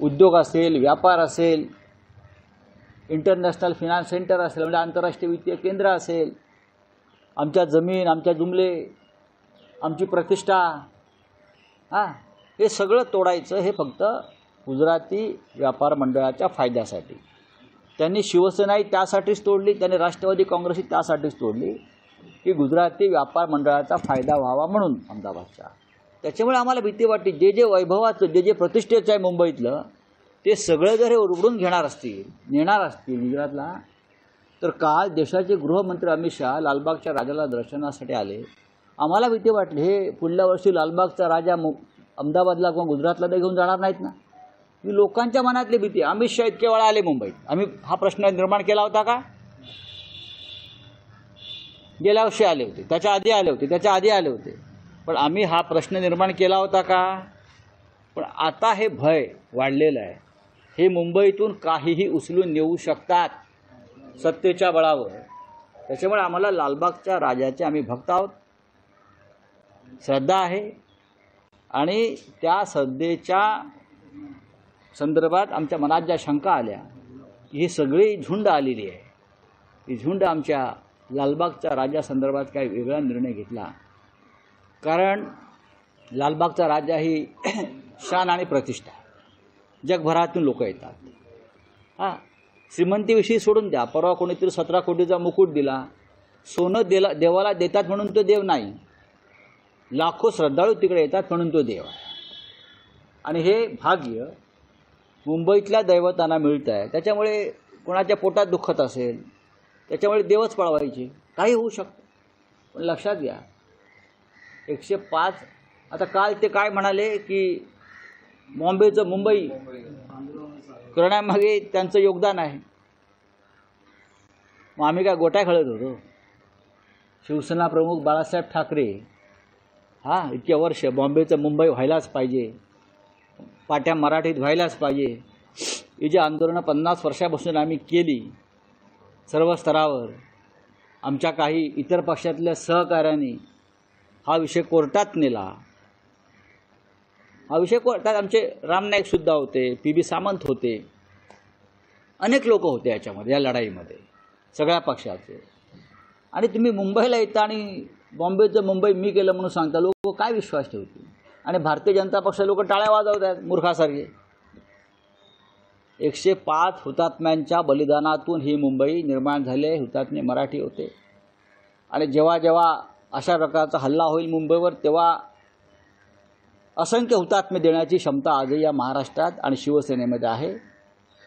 उद्योग असेल, व्यापार असेल, इंटरनॅशनल फिनान्स सेंटर असेल, म्हणजे आंतरराष्ट्रीय वित्तीय केंद्र असेल, आमच्या जमीन, आमच्या जुमले, आमची प्रतिष्ठा, हे सगळं तोडायचं हे फक्त गुजराती व्यापार मंडळाच्या फायद्यासाठी. त्यांनी शिवसेनाही त्यासाठीच तोडली, त्यांनी राष्ट्रवादी काँग्रेसही त्यासाठीच तोडली की गुजराती व्यापार मंडळाचा फायदा व्हावा म्हणून अहमदाबादच्या. त्याच्यामुळे आम्हाला भीती वाटते, जे जे वैभवाचं, जे जे प्रतिष्ठेचं आहे मुंबईतलं, ते सगळं जर हे उरडून घेणार असतील, नेणार असतील गुजरातला, तर काल देशाचे गृहमंत्री अमित शहा लालबागच्या राजाला दर्शनासाठी आले. आम्हाला भीती वाटली, हे पुढल्या वर्षी लालबागचा राजा अहमदाबादला किंवा गुजरातला ते घेऊन जाणार नाहीत ना. ही लोकांच्या मनातली भीती. अमित शहा इतके वेळा आले मुंबईत, आम्ही हा प्रश्न निर्माण केला होता का? गेल्या वर्षी आले होते, त्याच्या आधी आले होते, त्याच्या आधी आले होते, पण आम्ही हा प्रश्न निर्माण केला होता का? पण आता हे भय वाढलेलं आहे. हे मुंबईतून काहीही उचलून नेऊ शकतात सत्तेच्या बळावर. त्याच्यामुळे आम्हाला लालबागच्या राजाचे आम्ही भक्त आहोत, श्रद्धा आहे, आणि त्या श्रद्धेच्या संदर्भात आमच्या मनात ज्या शंका आल्या, ही सगळी झुंड आलेली आहे. ही झुंड आमच्या लालबागच्या राजासंदर्भात काही वेगळा निर्णय घेतला, कारण लालबागचा राजा ही शान आणि प्रतिष्ठा, जगभरातून लोक येतात. श्रीमंतीविषयी सोडून द्या, परवा कोणीतरी 17 कोटीचा मुकुट दिला, सोनं देवाला देतात म्हणून तो देव नाही, लाखो श्रद्धाळू तिकडे येतात म्हणून तो देव आहे. आणि हे भाग्य मुंबईतल्या दैवतांना मिळतं आहे. त्याच्यामुळे कोणाच्या पोटात दुखत असेल, त्याच्यामुळे देवच पळवायचे, काही होऊ शकतं. पण लक्षात घ्या, 105, आता काल ते काय म्हणाले की बॉम्बेचं मुंबई करण्यामागे त्यांचं योगदान आहे. मग आम्ही काय गोट्या खेळत होतो? शिवसेना प्रमुख बाळासाहेब ठाकरे इतके वर्ष बॉम्बेचं मुंबई व्हायलाच पाहिजे, पाट्या मराठीत व्हायलाच पाहिजे, ही जी आंदोलनं 50 वर्षापासून आम्ही केली सर्व स्तरावर, आमच्या काही इतर पक्षातल्या सहकाऱ्यांनी हा विषय कोर्टात नेला. हा विषय कोर्टात आमचे राम नाईकसुद्धा होते, PB सामंत होते, अनेक लोक होते याच्यामध्ये, या लढाईमध्ये सगळ्या पक्षाचे. आणि तुम्ही मुंबईला येता आणि बॉम्बेचं मुंबई मी केलं म्हणून सांगता, लोक काय विश्वास ठेवतील? आणि भारतीय जनता पक्ष लोक टाळ्या वाजवत आहेत मूर्खासारखे. 105 हुतात्म्यांच्या बलिदानातून ही मुंबई निर्माण झाली. हुतात्मे मराठी होते, आणि जेव्हा जेव्हा अशा प्रकारचा हल्ला होईल मुंबईवर, तेव्हा असंख्य हुतात्मे देण्याची क्षमता आजही या महाराष्ट्रात आणि शिवसेनेमध्ये आहे.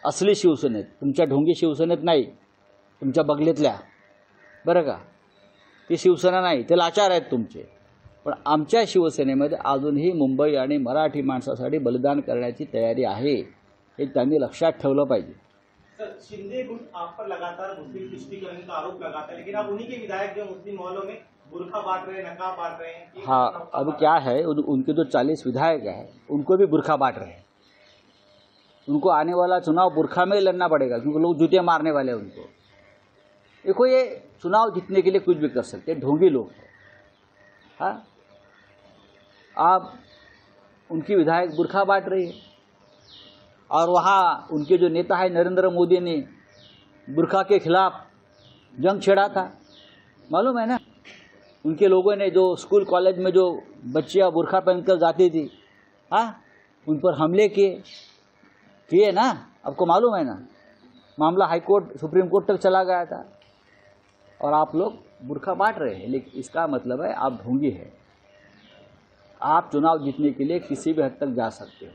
असली शिवसेनेत, तुमच्या ढोंगी शिवसेनेत नाही, तुमच्या बगलेतल्या, बरं का, ती शिवसेना नाही, ते लाचार आहेत तुमचे. पण आमच्या शिवसेनेमध्ये अजूनही मुंबई आणि मराठी माणसासाठी बलिदान करण्याची तयारी आहे, हे त्यांनी लक्षात ठेवलं पाहिजे. सर, शिंदे गुट आप पर लगातार मुस्लिम तुष्टीकरण का आरोप लगाता है, लेकिन आप उन्हीं के विधायक जो मुस्लिम मोहल्लों में बुर्खा बांट रहे हैं, नकाब बांट रहे हैं. हाँ, अभी क्या है, उनके जो 40 विधायक हैं उनको भी बुर्खा बांट रहे हैं. उनको आने वाला चुनाव बुर्खा में लड़ना पड़ेगा, क्योंकि लोग जूते मारने वाले हैं उनको. देखो, ये चुनाव जीतने के लिए कुछ भी कर सकते हैं, ढोंगी लोग हैं. हाँ, आप उनकी विधायक बुर्खा बांट रही है, और वहाँ उनके जो नेता है नरेंद्र मोदी ने बुर्खा के खिलाफ जंग छेड़ा था, मालूम है ना. उनके लोगों ने जो स्कूल कॉलेज में जो बच्चियाँ बुर्खा पहनकर जाती थी, उन पर हमले किए ना, आपको मालूम है ना. मामला हाई कोर्ट, सुप्रीम कोर्ट तक चला गया था, और आप लोग बुर्खा बांट रहे हैं. लेकिन इसका मतलब है आप ढोंगी है. आप चुनाव जीतने के लिए किसी भी हद तक जा सकते हो.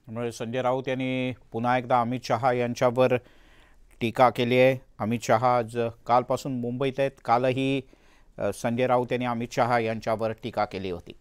त्यामुळे संजय राऊत यांनी पुन्हा एकदा अमित शहा यांच्यावर टीका केली आहे. अमित शहा आज कालपासून मुंबईत आहेत. कालही संजय राऊत यांनी अमित शहा यांच्यावर टीका केली होती.